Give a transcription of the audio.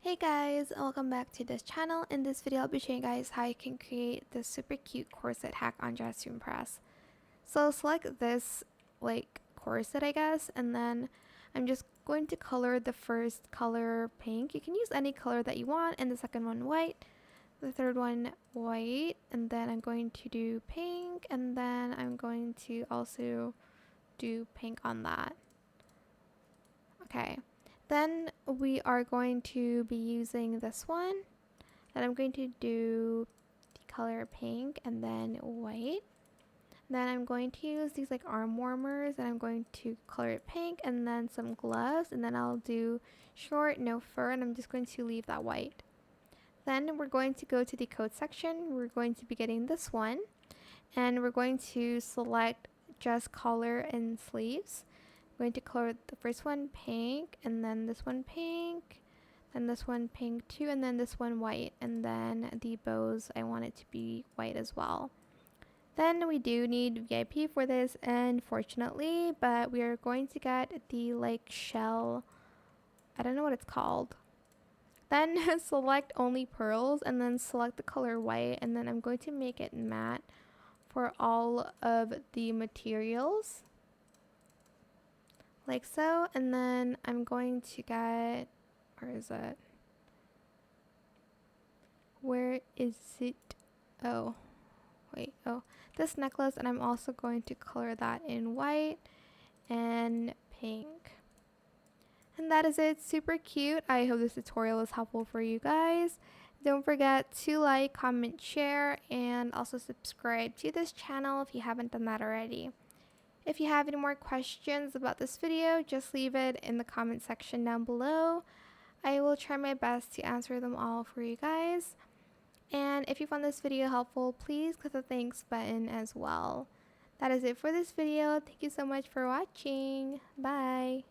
Hey guys, welcome back to this channel. In this video, I'll be showing you guys how you can create this super cute corset hack on Dress to Impress. So select this corset, I guess, and then I'm just going to color the first color pink. You can use any color that you want, and the second one white, the third one white, and then I'm going to do pink, and then I'm going to also do pink on that. Okay. Then we are going to be using this one, and I'm going to do the color pink and then white. Then I'm going to use these arm warmers, and I'm going to color it pink, and then some gloves, and then I'll do short, no fur, and I'm just going to leave that white. Then we're going to go to the coat section. We're going to be getting this one, and we're going to select just collar and sleeves. I'm going to color the first one pink, and then this one pink, then this one pink too, and then this one white, and then the bows I want it to be white as well. Then we do need VIP for this, unfortunately, but we are going to get the shell, I don't know what it's called. Then select only pearls, and then select the color white, and then I'm going to make it matte for all of the materials. Like so, and then I'm going to get, where is it? Where is it? Oh, wait, oh, this necklace, and I'm also going to color that in white and pink. And that is it, super cute. I hope this tutorial was helpful for you guys. Don't forget to like, comment, share, and also subscribe to this channel if you haven't done that already. If you have any more questions about this video, just leave it in the comment section down below. I will try my best to answer them all for you guys. And if you found this video helpful, please click the thanks button as well. That is it for this video. Thank you so much for watching. Bye.